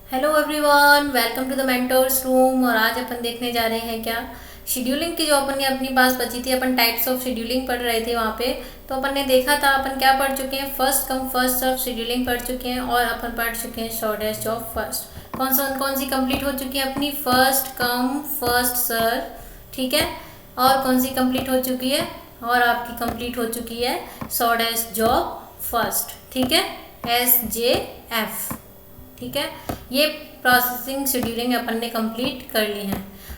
Hello everyone, welcome to the mentors room. और आज अपन देखने जा रहे हैं क्या शेड्यूलिंग की, जो अपन ने अपनी पास बची थी। अपन टाइप्स ऑफ शेड्यूलिंग पढ़ रहे थे वहाँ पे। तो अपन ने देखा था अपन क्या पढ़ चुके हैं, first come first serve scheduling पढ़ चुके हैं। और अपन पढ़ चुके हैं शॉर्टेस्ट ऑफ फर्स्ट। कौन सी कंप्लीट हो चुकी है अपनी, फर्स्ट कम फर्स्ट सर्व, ठीक है। और कौन सी कंप्लीट हो चुकी है, और आपकी कंप्लीट हो चुकी है शॉर्टेस्ट जॉब फर्स्ट, ठीक है, SJF, ठीक है। ये प्रोसेसिंग शेड्यूलिंग अपन ने कंप्लीट कर ली है।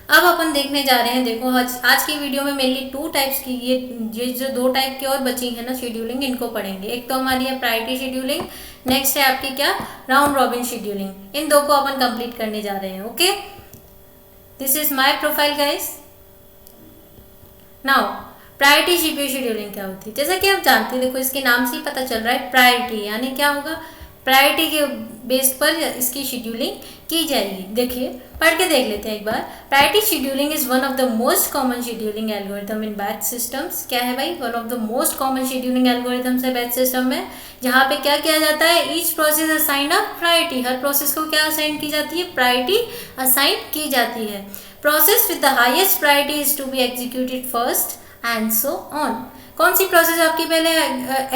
अब अपन देखने जा रहे हैं, देखो आज की वीडियो में मेनली टू टाइप्स की, ये जो दो टाइप की और बची है ना शेड्यूलिंग, इनको पढ़ेंगे। एक तो हमारी है प्रायोरिटी शेड्यूलिंग, नेक्स्ट है आपकी क्या, राउंड रॉबिन शेड्यूलिंग। इन दो को अपन कंप्लीट करने जा रहे हैं। Okay, this is my profile guys. Now priority CPU scheduling क्या होती है, जैसा कि आप जानते हैं, देखो इसके नाम से ही पता चल रहा है प्रायोरिटी यानी क्या होगा, प्रायोरिटी के बेस पर इसकी शेड्यूलिंग की जाएगी। देखिए पढ़ के देख लेते हैं एक बार। Priority scheduling is one of the most common scheduling algorithm in batch systems. क्या है भाई, one of the most common scheduling algorithms है बैच सिस्टम में, जहाँ पे क्या किया जाता है, each process assign a priority. हर प्रोसेस को क्या असाइन की जाती है, प्रायोरिटी असाइन की जाती है। Process with the highest priority is to be executed first and so on. कौन सी प्रोसेस आपकी पहले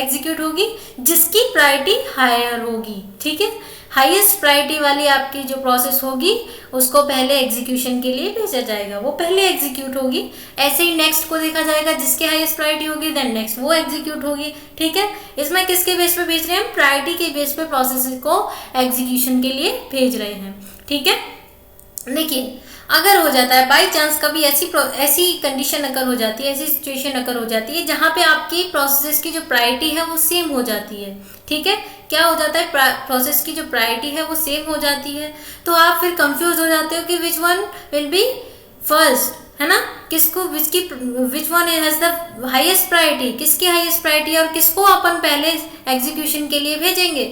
एग्जीक्यूट होगी, जिसकी प्रायोरिटी हायर होगी, ठीक है। हाईएस्ट प्रायोरिटी वाली आपकी जो प्रोसेस होगी उसको पहले एग्जीक्यूशन के लिए भेजा जाएगा, वो पहले एग्जीक्यूट होगी। ऐसे ही नेक्स्ट को देखा जाएगा, जिसकी हाईएस्ट प्रायोरिटी होगी देन नेक्स्ट वो एग्जीक्यूट होगी, ठीक है। इसमें किसके बेस पे भेज रहे हैं हम, प्रायोरिटी के बेस पे प्रोसेस को एग्जीक्यूशन के लिए भेज रहे हैं, ठीक है। देखिए अगर हो जाता है बाई चांस कभी ऐसी कंडीशन अगर हो जाती है, ऐसी सिचुएशन अगर हो जाती है जहाँ पे आपकी प्रोसेस की जो प्रायोरिटी है वो सेम हो जाती है, ठीक है। क्या हो जाता है, प्रोसेस की जो प्रायोरिटी है वो सेम हो जाती है, तो आप फिर कंफ्यूज हो जाते हो कि which one will be first, है ना। Which one has the highest priority, किसकी हाईएस्ट प्रायोरिटी है और किसको अपन पहले एग्जीक्यूशन के लिए भेजेंगे,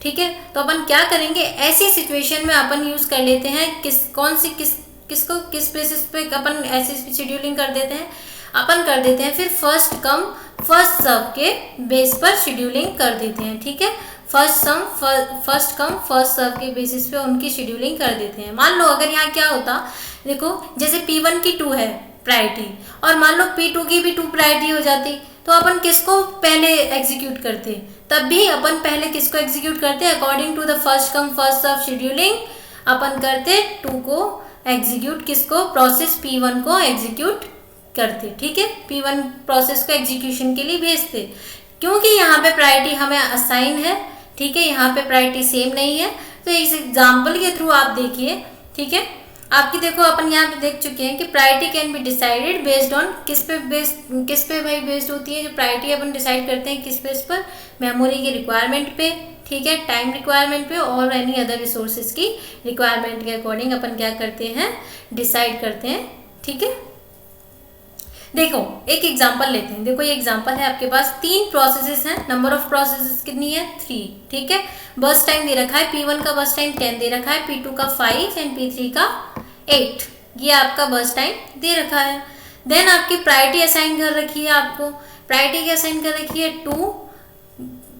ठीक है। तो अपन क्या करेंगे, ऐसी सिचुएशन में अपन यूज कर लेते हैं किसको किस बेसिस पे अपन ऐसी शेड्यूलिंग कर देते हैं, अपन कर देते हैं फिर फर्स्ट कम फर्स्ट सर्व के बेस पर शेड्यूलिंग कर देते हैं, ठीक है। फर्स्ट कम फर्स्ट सर्व के बेसिस पे उनकी शेड्यूलिंग कर देते हैं। मान लो अगर यहाँ क्या होता, देखो जैसे P1 की 2 है प्रायोरिटी, और मान लो P2 की भी 2 प्रायोरिटी हो जाती, तो अपन किसको पहले एग्जीक्यूट करते, तब भी अपन पहले किसको एग्जीक्यूट करते, according to the first come first serve scheduling अपन करते 2 को एग्जीक्यूट, किसको, प्रोसेस P1 को एग्जीक्यूट करते, ठीक है। P1 प्रोसेस को एग्जीक्यूशन के लिए भेजते, क्योंकि यहाँ पे प्रायोरिटी हमें असाइन है, ठीक है, यहाँ पे प्रायोरिटी सेम नहीं है। तो इस एग्जाम्पल के थ्रू आप देखिए, ठीक है। आपकी देखो अपन यहाँ पे देख चुके हैं कि priority can be decided based on किस पे भाई बेस्ड होती है, जो प्रायोरिटी अपन डिसाइड करते हैं किस बेस पर, मेमोरी की रिक्वायरमेंट पे, ठीक है, टाइम रिक्वायरमेंट पे और एनी अदर रिसोर्सेज की रिक्वायरमेंट के अकॉर्डिंग अपन क्या करते हैं, डिसाइड करते हैं, ठीक है। देखो एक एग्जांपल लेते हैं। देखो ये एग्जांपल है, आपके पास 3 प्रोसेसेस हैं, नंबर ऑफ प्रोसेसेस कितनी है, 3, ठीक है। बस टाइम दे रखा है, P1 का बस टाइम 10 दे रखा है, P2 का 5 एंड P3 का 8, ये आपका बस टाइम दे रखा है। देन आपकी प्रायोरिटी असाइन कर रखी है, आपको प्रायोरिटी की असाइन कर रखी है 2,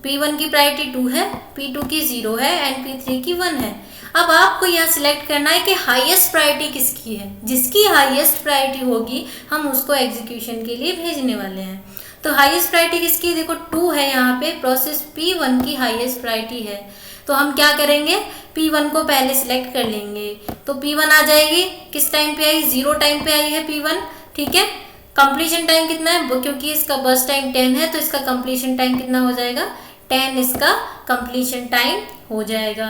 P1 की प्रायोरिटी 2 है, P2 की 0 है एंड P3 की 1 है। अब आपको यहाँ सिलेक्ट करना है कि हाईएस्ट प्रायोरिटी किसकी है, जिसकी हाईएस्ट प्रायोरिटी होगी हम उसको एग्जीक्यूशन के लिए भेजने वाले हैं। तो हाईएस्ट प्रायोरिटी किसकी, देखो 2 है, यहाँ पे प्रोसेस P1 की हाईएस्ट प्रायोरिटी है। तो हम क्या करेंगे, P1 को पहले सिलेक्ट कर लेंगे, तो P1 आ जाएगी, किस टाइम पे आई, 0 टाइम पे आई है P1, ठीक है। कंप्लीशन टाइम कितना है, क्योंकि इसका बस टाइम 10 है तो इसका कंप्लीशन टाइम कितना हो जाएगा, 10 इसका कंप्लीशन टाइम हो जाएगा।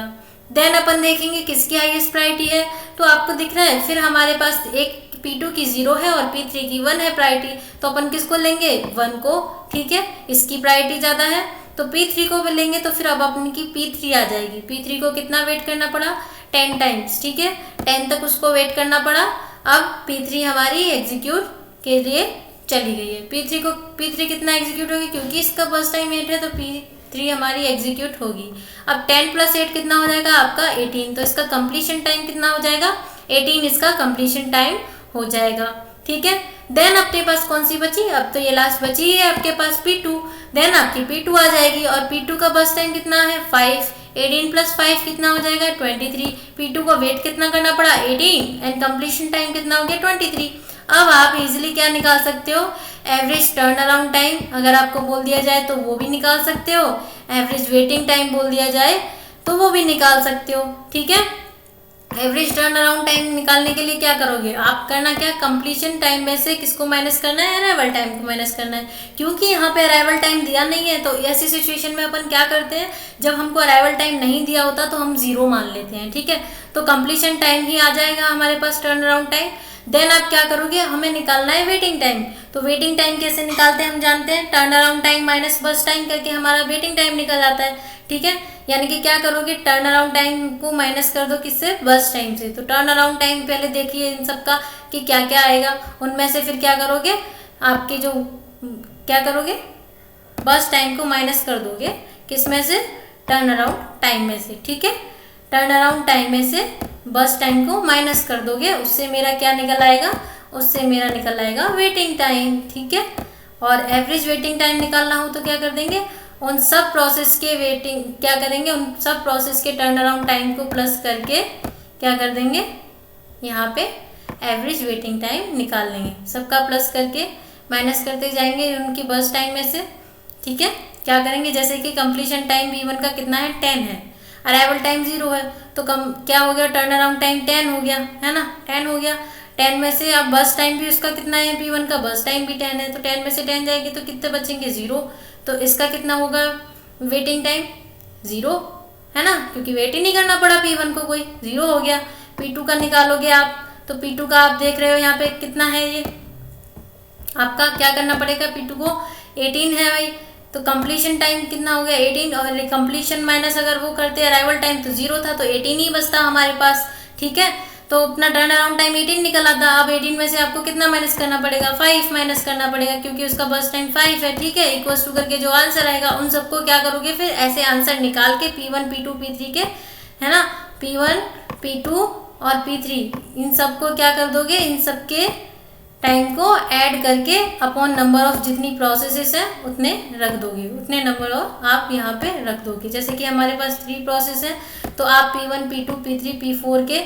देन अपन देखेंगे किसकी हाईएस्ट प्रायोरिटी है, तो आपको दिख रहा है फिर हमारे पास एक P2 की 0 है और P3 की 1 है प्रायोरिटी, तो अपन किसको लेंगे, 1 को, ठीक है, इसकी प्रायोरिटी ज़्यादा है तो P3 को भी लेंगे। तो फिर अब अपनी की P3 आ जाएगी, P3 को कितना वेट करना पड़ा, 10 टाइम्स, ठीक है, 10 तक उसको वेट करना पड़ा। अब P3 हमारी एग्जीक्यूट के लिए चली गई है, P3 कितना एग्जीक्यूट होगी, क्योंकि इसका बस टाइम 8 है तो P3 हमारी एग्जीक्यूट होगी। अब 10 + 8 कितना हो जाएगा आपका 18, तो इसका कंप्लीशन टाइम कितना हो जाएगा, 18 इसका कंप्लीशन टाइम हो जाएगा, ठीक है। देन अपने पास कौन सी बची, अब तो ये लास्ट बची है आपके पास P2, देन आपकी P2 आ जाएगी और P2 का बस टाइम कितना है 5, 18 प्लस 5 कितना हो जाएगा 23। P2 को वेट कितना करना पड़ा 18 एंड कंप्लीशन टाइम कितना हो गया 23। अब आप इजीली क्या निकाल सकते हो, एवरेज टर्न अराउंड टाइम अगर आपको बोल दिया जाए तो वो भी निकाल सकते हो, एवरेज वेटिंग टाइम बोल दिया जाए तो वो भी निकाल सकते हो। ठीक है, एवरेज टर्न अराउंड टाइम निकालने के लिए क्या करोगे आप, करना क्या, कंप्लीशन टाइम में से किसको माइनस करना है, अराइवल टाइम को माइनस करना है। क्योंकि यहाँ पे अराइवल टाइम दिया नहीं है तो ऐसी सिचुएशन में अपन क्या करते हैं, जब हमको अराइवल टाइम नहीं दिया होता तो हम जीरो मान लेते हैं। ठीक है, तो कंप्लीशन टाइम ही आ जाएगा हमारे पास टर्न अराउंड टाइम। देन आप क्या करोगे, हमें निकालना है वेटिंग टाइम। तो वेटिंग टाइम कैसे निकालते हैं हम जानते हैं, टर्न अराउंड टाइम माइनस बस टाइम करके हमारा वेटिंग टाइम निकल जाता है। ठीक है, यानी कि क्या करोगे, टर्न अराउंड टाइम को माइनस कर दो किससे, बस टाइम से। तो टर्न अराउंड टाइम पहले देखिए इन सब का कि क्या क्या आएगा, उनमें से फिर क्या करोगे, आपके जो क्या करोगे, बस टाइम को माइनस कर दोगे किस में से, टर्न अराउंड टाइम में से। ठीक है, टर्न अराउंड टाइम में से बस टाइम को माइनस कर दोगे, उससे मेरा क्या निकल आएगा, उससे मेरा निकल आएगा वेटिंग टाइम। ठीक है, और एवरेज वेटिंग टाइम निकालना हो तो क्या कर देंगे, उन सब प्रोसेस के वेटिंग क्या करेंगे, उन सब प्रोसेस के टर्न अराउंड टाइम को प्लस करके क्या कर देंगे, यहाँ पे एवरेज वेटिंग टाइम निकाल लेंगे। सबका प्लस करके माइनस करते जाएंगे उनकी बस टाइम में से। ठीक है, क्या करेंगे, जैसे कि कंप्लीशन टाइम V1 का कितना है 10 है, अराइवल टाइम 0 है, तो कम क्या हो गया, टर्न अराउंड टाइम 10 हो गया, है ना, 10 हो गया। 10 में से अब बस टाइम भी उसका कितना है, P1 का बस टाइम भी 10 है, तो 10 में से 10 जाएगी तो कितने बचेंगे 0। तो इसका कितना होगा वेटिंग टाइम 0, है ना, क्योंकि वेट ही नहीं करना पड़ा P1 को कोई, 0 हो गया। P2 का निकालोगे आप तो P2 का आप देख रहे हो यहाँ पे कितना है, ये आपका क्या करना पड़ेगा, P2 को 18 है भाई, तो कंप्लीशन टाइम कितना हो गया 18, और कंप्लीशन माइनस अगर वो करते अराइवल टाइम तो 0 था, तो 18 ही बचता हमारे पास। ठीक है, तो अपना टर्न अराउंड टाइम 18 निकल आता। अब 18 में से आपको कितना माइनस करना पड़ेगा, 5 माइनस करना पड़ेगा, क्योंकि उसका बस टाइम 5 है। ठीक है, इक्वल्स टू करके जो आंसर आएगा उन सबको क्या करोगे, फिर ऐसे आंसर निकाल के P1 P2 P3 के, है ना, P1 P2 और P3 इन सबको क्या कर दोगे, इन सबके टाइम को ऐड करके अपॉन नंबर ऑफ जितनी प्रोसेसेस है उतने रख दोगे, उतने नंबर ऑफ आप यहाँ पे रख दोगे। जैसे कि हमारे पास 3 प्रोसेस है, तो आप P1 P2 P3 P4 के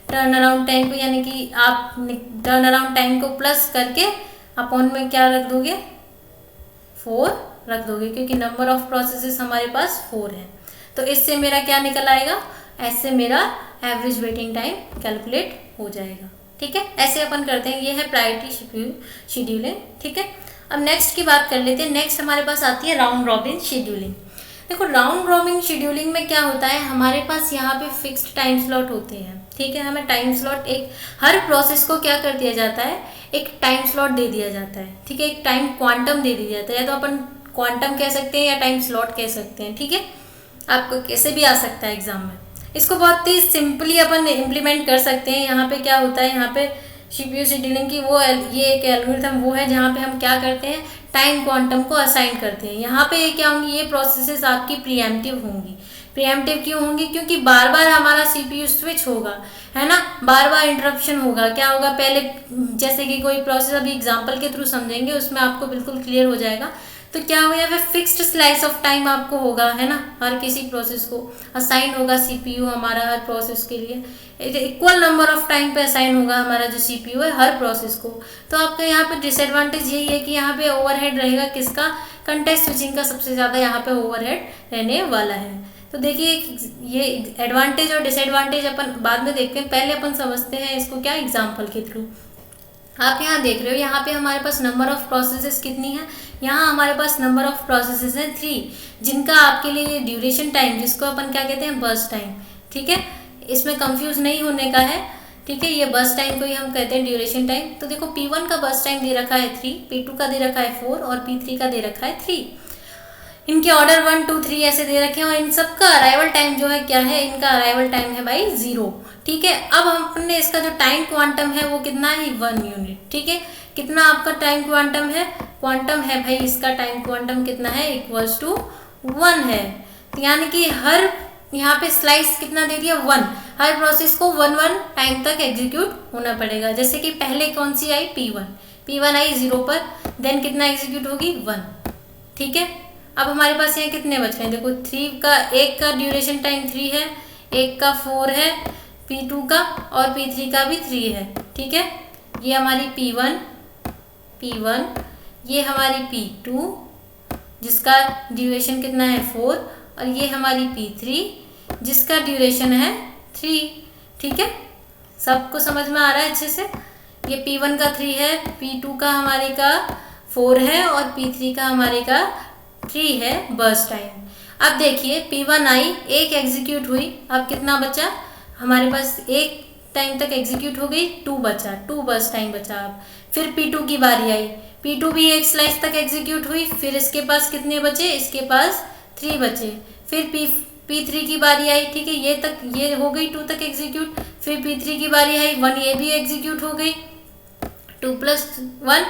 टर्न अराउंड टाइम को, यानी कि आप टर्न अराउंड टाइम को प्लस करके अपॉन में क्या रख दोगे, 4 रख दोगे, क्योंकि नंबर ऑफ प्रोसेसेस हमारे पास 4 है। तो इससे मेरा क्या निकल आएगा, ऐसे मेरा एवरेज वेटिंग टाइम कैलकुलेट हो जाएगा। ठीक है, ऐसे अपन करते हैं, ये है प्रायोरिटी शेड्यूलिंग। ठीक है, अब नेक्स्ट की बात कर लेते हैं। नेक्स्ट हमारे पास आती है राउंड रॉबिन शेड्यूलिंग। देखो राउंड रॉबिन शेड्यूलिंग में क्या होता है, हमारे पास यहाँ पे फिक्स्ड टाइम स्लॉट होते हैं। ठीक है, हमें टाइम स्लॉट एक हर प्रोसेस को क्या कर दिया जाता है, एक टाइम स्लॉट दे दिया जाता है। ठीक है, एक टाइम क्वांटम दे दिया जाता है, या तो अपन क्वांटम कह सकते हैं या टाइम स्लॉट कह सकते हैं। ठीक है, आपको कैसे भी आ सकता है एग्जाम में। इसको बहुत ही सिंपली अपन इम्प्लीमेंट कर सकते हैं। यहाँ पे क्या होता है, यहाँ पे CPU शेड्यूलिंग की वो ये एक एल्गोरिथम वो है जहाँ पे हम क्या करते हैं, टाइम क्वांटम को असाइन करते हैं। यहाँ पे क्या होंगी, ये प्रोसेसेस आपकी प्रीएम्प्टिव होंगी। प्रीएम्प्टिव क्यों होंगी, क्योंकि बार बार हमारा CPU स्विच होगा, है ना, बार बार इंटरप्शन होगा। क्या होगा, पहले जैसे कि कोई प्रोसेस अभी एग्जाम्पल के थ्रू समझेंगे, उसमें आपको बिल्कुल क्लियर हो जाएगा। तो क्या हो, या फिर फिक्स्ड स्लाइस ऑफ टाइम आपको होगा, है ना, हर किसी प्रोसेस को असाइन होगा CPU हमारा हर प्रोसेस के लिए इक्वल नंबर ऑफ टाइम पे असाइन होगा हमारा जो CPU है हर प्रोसेस को। तो आपका यहाँ पे डिसएडवांटेज यही है कि यहाँ पे ओवरहेड रहेगा किसका, कंटेक्स्ट स्विचिंग का सबसे ज़्यादा यहाँ पे ओवरहेड रहने वाला है। तो देखिए ये एडवांटेज और डिसएडवांटेज अपन बाद में देखते हैं, पहले अपन समझते हैं इसको क्या, एग्जाम्पल के थ्रू। आप यहाँ देख रहे हो, यहाँ पे हमारे पास नंबर ऑफ प्रोसेसेस कितनी है, यहाँ हमारे पास नंबर ऑफ प्रोसेसेस है 3, जिनका आपके लिए ड्यूरेशन टाइम, जिसको अपन क्या कहते हैं, बस टाइम। ठीक है, इसमें कंफ्यूज नहीं होने का है। ठीक है, ये बस टाइम को ही हम कहते हैं ड्यूरेशन टाइम। तो देखो P1 का बस टाइम दे रखा है 3, P2 का दे रखा है 4 और P3 का दे रखा है 3। इनके ऑर्डर 1 2 3 ऐसे दे रखे हैं, और इन सबका अराइवल टाइम जो है क्या है, इनका अराइवल टाइम है भाई 0। ठीक है, अब हमने इसका जो टाइम क्वांटम है वो कितना है, 1 यूनिट। ठीक है, कितना आपका टाइम क्वांटम है, क्वांटम है भाई इसका टाइम क्वांटम कितना है, इक्वल्स टू 1 है। तो यानी कि हर यहाँ पे स्लाइस कितना दे दिया, 1, हर प्रोसेस को 1 टाइम तक एग्जीक्यूट होना पड़ेगा। जैसे कि पहले कौन सी आई, P1 आई 0 पर, देन कितना एग्जीक्यूट होगी, 1। ठीक है, अब हमारे पास यहाँ कितने बच रहे हैं, देखो एक का ड्यूरेशन टाइम 3 है, एक का 4 है P2 का, और P3 का भी 3 है। ठीक है, ये हमारी P1, ये हमारी P2 जिसका ड्यूरेशन कितना है 4, और ये हमारी P3 जिसका ड्यूरेशन है 3। ठीक है, सबको समझ में आ रहा है अच्छे से। ये P1 का 3 है, P2 का हमारे का 4 है, और P3 का हमारे का 3 है बर्स्ट टाइम। अब देखिए P1 आई, एक एग्जीक्यूट हुई, अब कितना बचा हमारे पास, एक टाइम तक एग्जीक्यूट हो गई, 2 बचा, 2 बर्स्ट टाइम बचा। अब फिर P2 की बारी आई, P2 भी एक स्लाइस तक एग्जीक्यूट हुई, फिर इसके पास कितने बचे, इसके पास 3 बचे। फिर P3 की बारी आई, ठीक है, ये हो गई 2 तक एग्जीक्यूट। फिर P3 की बारी आई, 1 ये भी एग्जीक्यूट हो गई, 2 + 1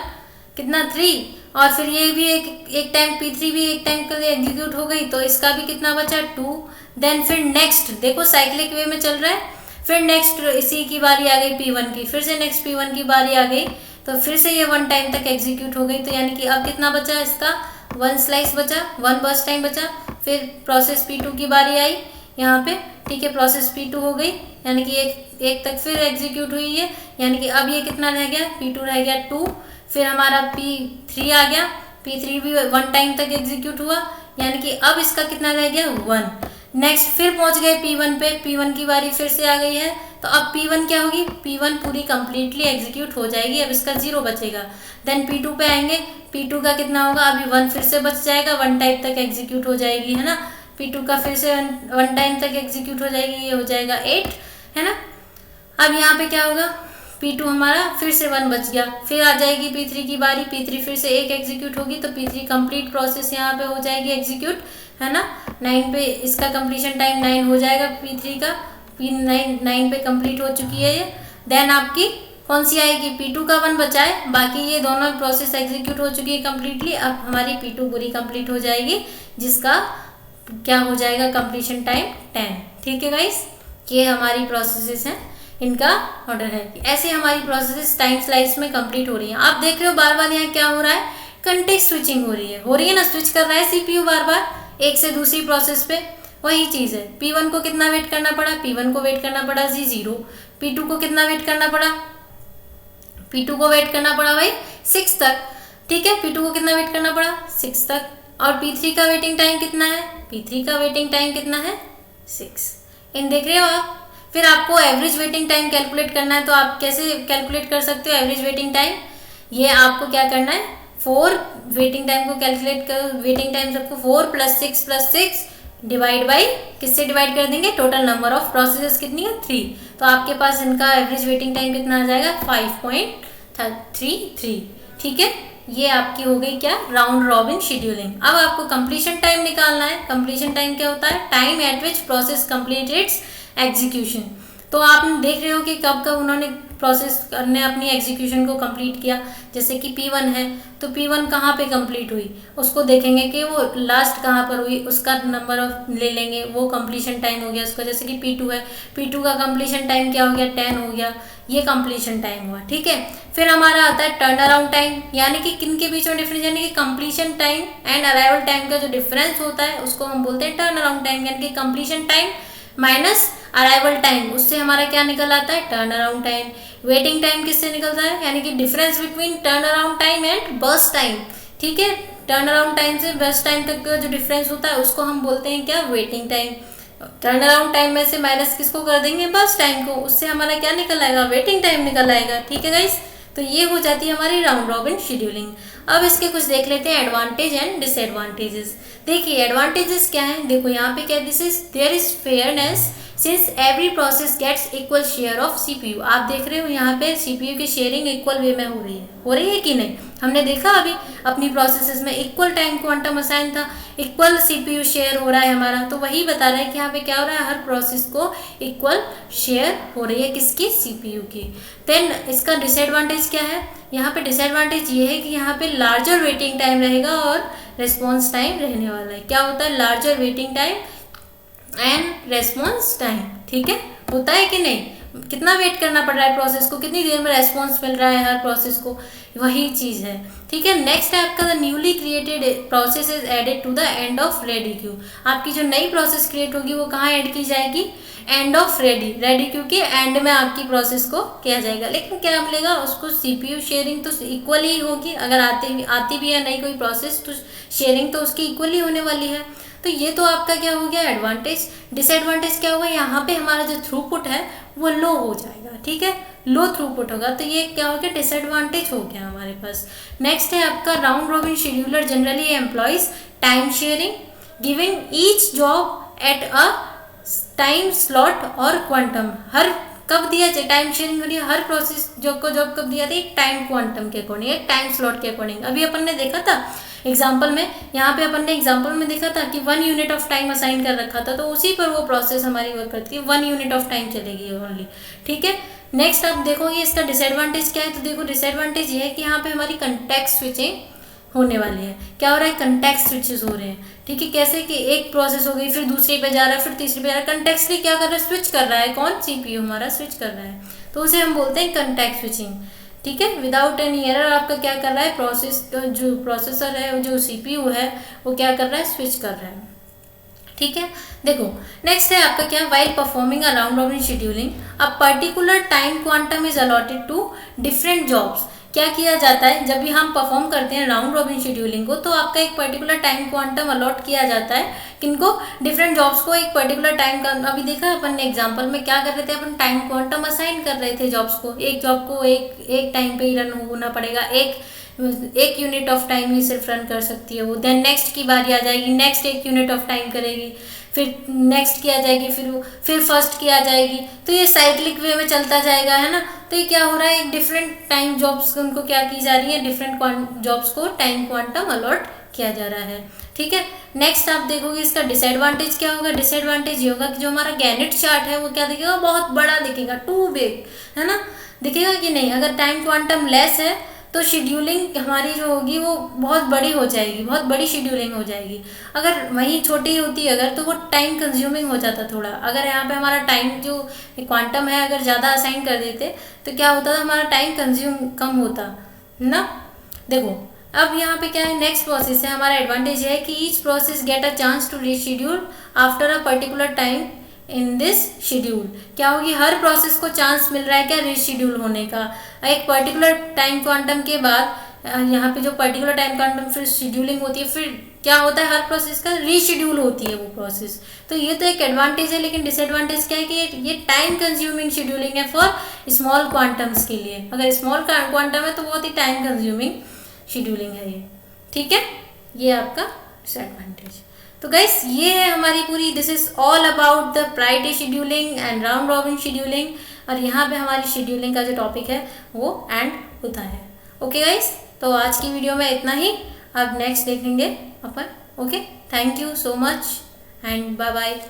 कितना 3, और फिर ये भी एक टाइम P3 भी एक टाइम के लिए एग्जीक्यूट हो गई, तो इसका भी कितना बचा 2। देन फिर नेक्स्ट देखो साइक्लिक वे में चल रहा है, फिर नेक्स्ट इसी की बारी आ गई P1 की, फिर से नेक्स्ट P1 की बारी आ गई, तो फिर से ये 1 टाइम तक एग्जीक्यूट हो गई। तो यानी कि अब कितना बचा इसका, 1 स्लाइस बचा, 1 बर्स्ट टाइम बचा। फिर प्रोसेस P2 की बारी आई यहाँ पे, ठीक है, प्रोसेस P2 हो गई, यानी कि एक तक फिर एग्जीक्यूट हुई है, यानी कि अब ये कितना रह गया, P2 रह गया 2। फिर हमारा P3 आ गया, P3 भी 1 टाइम तक एग्जीक्यूट हुआ, यानी कि अब इसका कितना रह गया 1। नेक्स्ट फिर पहुंच गए P1 पे, P1 की बारी फिर से आ गई है, तो अब P1 क्या होगी, P1 पूरी कंप्लीटली एग्जीक्यूट हो जाएगी, अब इसका 0 बचेगा। देन P2 पे आएंगे, P2 का कितना होगा, अभी 1 फिर से बच जाएगा, 1 टाइम तक एग्जीक्यूट हो जाएगी, है ना। P2 का फिर से 1 टाइम तक एग्जीक्यूट हो जाएगी, ये हो जाएगा 8, है ना। अब यहाँ पे क्या होगा, P2 हमारा फिर से 1 बच गया, फिर आ जाएगी P3 की बारी, P3 फिर से एक एग्जीक्यूट होगी, तो P3 कंप्लीट प्रोसेस यहाँ पे हो जाएगी एग्जीक्यूट, है ना। 9 पे इसका कंप्लीशन टाइम 9 हो जाएगा P3 का, P9 पे कंप्लीट हो चुकी है ये। देन आपकी कौन सी आएगी, P2 का 1 बचा है, बाकी ये दोनों प्रोसेस एग्जीक्यूट हो चुकी है कम्प्लीटली। अब हमारी P2 पूरी कंप्लीट हो जाएगी, जिसका क्या हो जाएगा कंप्लीशन टाइम 10। ठीक है गाइस, ये हमारी प्रोसेसेस हैं, इनका ऑर्डर है। ऐसे हमारी प्रोसेसेस टाइम स्लाइस में कंप्लीट हो रही हैं। आप देख रहे हो बार बार यहाँ क्या हो रहा है, कंटेक्स्ट स्विचिंग हो रही है ना, स्विच कर रहा है CPU बार बार एक से दूसरी प्रोसेस पे, वही चीज़ है। P1 को कितना वेट करना पड़ा, P1 को वेट करना पड़ा 0, P2 को कितना वेट करना पड़ा, P2 को वेट करना पड़ा भाई 6 तक, ठीक है, P2 को कितना वेट करना पड़ा 6 तक, और P3 का वेटिंग टाइम कितना है, P3 का वेटिंग टाइम कितना है 6। इन देख रहे हो आप। फिर आपको एवरेज वेटिंग टाइम कैलकुलेट करना है, तो आप कैसे कैलकुलेट कर सकते हो एवरेज वेटिंग टाइम, ये आपको क्या करना है, 4 वेटिंग टाइम को कैलकुलेट करो, वेटिंग टाइम सबको 4 + 6 डिवाइड बाई किससे डिवाइड कर देंगे, टोटल नंबर ऑफ प्रोसेसेस कितनी है 3, तो आपके पास इनका एवरेज वेटिंग टाइम कितना आ जाएगा 5.33। ठीक है, ये आपकी हो गई क्या, राउंड रॉबिन शेड्यूलिंग। अब आपको कंप्लीशन टाइम निकालना है। कंप्लीशन टाइम क्या होता है, time eight which process complete it's execution. तो आप देख रहे हो कि कब कब उन्होंने प्रोसेस ने अपनी एग्जीक्यूशन को कंप्लीट किया। जैसे कि P1 है, तो P1 कहाँ पे कंप्लीट हुई, उसको देखेंगे कि वो लास्ट कहाँ पर हुई, उसका नंबर ऑफ ले लेंगे, वो कंप्लीशन टाइम हो गया उसका। जैसे कि P2 है, P2 का कंप्लीशन टाइम क्या हो गया 10 हो गया, ये कंप्लीशन टाइम हुआ। ठीक है, फिर हमारा आता है टर्न अराउंड टाइम, यानी कि किन के बीच में डिफरेंस, यानी कि completion time and arrival time का जो डिफरेंस होता है उसको हम बोलते हैं टर्न अराउंड टाइम, यानी कि completion time minus arrival time, उससे हमारा क्या निकल आता है turn around time. Waiting time किससे निकलता है, यानी कि difference between turn around time and burst time. ठीक है, टर्न अराउंड टाइम से बर्स्ट टाइम तक का जो डिफरेंस होता है उसको हम बोलते हैं क्या, waiting time. Turn around time में से माइनस किसको कर देंगे, बर्स्ट टाइम को, उससे हमारा क्या निकल आएगा, वेटिंग टाइम निकल आएगा। ठीक है गाइस, तो ये हो जाती है हमारी राउंड रॉबिन शेड्यूलिंग। अब इसके कुछ देख लेते हैं एडवांटेज एंड डिसएडवांटेजेस। देखिए एडवांटेजेस क्या है, देखो यहाँ पे क्या, this is there is fairness since every process gets equal share of CPU। आप देख रहे हो यहाँ पे CPU की शेयरिंग इक्वल वे में हो रही है कि नहीं। हमने देखा अभी अपनी प्रोसेसेस में इक्वल टाइम क्वांटम असाइन था, इक्वल CPU शेयर हो रहा है हमारा, तो वही बता रहा है कि यहाँ पे क्या हो रहा है, हर प्रोसेस को इक्वल शेयर हो रही है किसकी, CPU की। देन इसका डिसएडवांटेज क्या है, यहाँ पे डिसएडवांटेज ये है कि यहाँ पे लार्जर वेटिंग टाइम रहेगा और रिस्पॉन्स टाइम रहने वाला है। क्या होता है, larger waiting time and response time. ठीक है, होता है कि नहीं, कितना वेट करना पड़ रहा है प्रोसेस को, कितनी देर में रेस्पॉन्स मिल रहा है हर प्रोसेस को, वही चीज़ है। ठीक है, नेक्स्ट है आपका the newly created process is added to the end of ready queue. आपकी जो नई प्रोसेस क्रिएट होगी वो कहाँ ऐड की जाएगी, एंड ऑफ रेडी क्यू के एंड में आपकी प्रोसेस को किया जाएगा। लेकिन क्या मिलेगा उसको, सीपीयू शेयरिंग तो इक्वली ही होगी, अगर आती भी है नई कोई प्रोसेस तो शेयरिंग तो उसकी इक्वली होने वाली है। तो ये तो आपका क्या हो गया एडवांटेज। डिसएडवांटेज क्या होगा, यहाँ पे हमारा जो थ्रूपुट है वो लो हो जाएगा। ठीक है, लो थ्रूपुट होगा, तो ये क्या हो गया, डिसएडवांटेज हो गया हमारे पास। नेक्स्ट है आपका round robin scheduler generally employees time sharing, giving each job at a time slot और क्वांटम। हर कब दिया जाए टाइम शेयरिंग हो रही है, हर प्रोसेस जॉब कब दिया था, एक टाइम क्वांटम के अकॉर्डिंग, एक टाइम स्लॉट के अकॉर्डिंग। अभी अपन ने देखा था एग्जाम्पल में, यहाँ पे अपन ने एग्जाम्पल में देखा था कि 1 यूनिट ऑफ टाइम असाइन कर रखा था, तो उसी पर वो प्रोसेस हमारी वर्क करती है, 1 यूनिट ऑफ टाइम चलेगी ओनली। ठीक है, नेक्स्ट आप देखोगे इसका डिसएडवांटेज क्या है, तो देखो डिसएडवांटेज ये है कि यहाँ पे हमारी कंटेक्स्ट स्विचिंग होने वाली है। क्या हो रहा है, कंटेक्स्ट स्विचेस हो रहे हैं। ठीक है, कैसे कि एक प्रोसेस हो गई, फिर दूसरी पे जा रहा है, फिर तीसरी पे जा रहा है, कंटेक्स्टली क्या कर रहा है, स्विच कर रहा है, कौन, सीपीयू हमारा स्विच कर रहा है, तो उसे हम बोलते हैं कंटेक्स्ट स्विचिंग। ठीक है, विदाउट एनी एरर आपका क्या कर रहा है, जो प्रोसेसर है, जो सीपीयू है वो क्या कर रहा है, स्विच कर रहा है। ठीक है, देखो नेक्स्ट है आपका क्या, while performing a round robin scheduling a particular time quantum is allotted to different jobs. क्या किया जाता है, जब भी हम परफॉर्म करते हैं राउंड रॉबिन शेड्यूलिंग को, तो आपका एक पर्टिकुलर टाइम क्वांटम अलॉट किया जाता है, किनको, डिफरेंट जॉब्स को एक पर्टिकुलर टाइम का। अभी देखा अपन ने एग्जांपल में क्या कर रहे थे, अपन टाइम क्वांटम असाइन कर रहे थे जॉब्स को, एक जॉब को एक टाइम पे ही रन होना पड़ेगा, एक यूनिट ऑफ टाइम ही सिर्फ रन कर सकती है वो, देन नेक्स्ट की बारी आ जाएगी, नेक्स्ट 1 यूनिट ऑफ टाइम करेगी, फिर नेक्स्ट की आ जाएगी, फिर फर्स्ट की आ जाएगी, तो ये साइक्लिक वे में चलता जाएगा, है ना। तो ये क्या हो रहा है, एक डिफरेंट टाइम जॉब्स उनको क्या की जा रही है, डिफरेंट जॉब्स को टाइम क्वांटम अलॉट किया जा रहा है। ठीक है, नेक्स्ट आप देखोगे इसका डिसएडवांटेज क्या होगा, डिसएडवांटेज ये होगा कि जो हमारा गैनेट चार्ट है वो क्या दिखेगा, बहुत बड़ा दिखेगा, टू बिग, है ना, दिखेगा कि नहीं। अगर टाइम क्वांटम लेस है तो शेड्यूलिंग हमारी जो होगी वो बहुत बड़ी हो जाएगी, बहुत बड़ी शेड्यूलिंग हो जाएगी। अगर वहीं छोटी होती अगर, तो वो टाइम कंज्यूमिंग हो जाता थोड़ा। अगर यहाँ पे हमारा टाइम जो क्वांटम है अगर ज़्यादा असाइन कर देते तो क्या होता था, हमारा टाइम कंज्यूम कम होता ना। देखो अब यहाँ पे क्या है, नेक्स्ट प्रोसेस है हमारा एडवांटेज है कि each process get a chance to reschedule after a particular time in this schedule. क्या होगी, हर प्रोसेस को चांस मिल रहा है क्या, रीशेड्यूल होने का, एक पर्टिकुलर टाइम क्वांटम के बाद। यहाँ पे जो पर्टिकुलर टाइम क्वांटम फिर शेड्यूलिंग होती है, फिर क्या होता है, हर प्रोसेस का रीशेड्यूल होती है वो प्रोसेस। तो ये तो एक एडवांटेज है, लेकिन डिसएडवांटेज क्या है कि ये टाइम कंज्यूमिंग शेड्यूलिंग है फॉर स्मॉल क्वांटम्स के लिए। अगर स्मॉल क्वांटम है तो बहुत ही टाइम कंज्यूमिंग शेड्यूलिंग है ये। ठीक है, ये आपका डिसएडवांटेज। तो गाइस ये है हमारी पूरी, this is all about the priority scheduling and round robin scheduling, और यहाँ पे हमारी शेड्यूलिंग का जो टॉपिक है वो एंड होता है। ओके गाइस, तो आज की वीडियो में इतना ही, अब नेक्स्ट देखेंगे अपन। Okay, thank you so much and bye bye.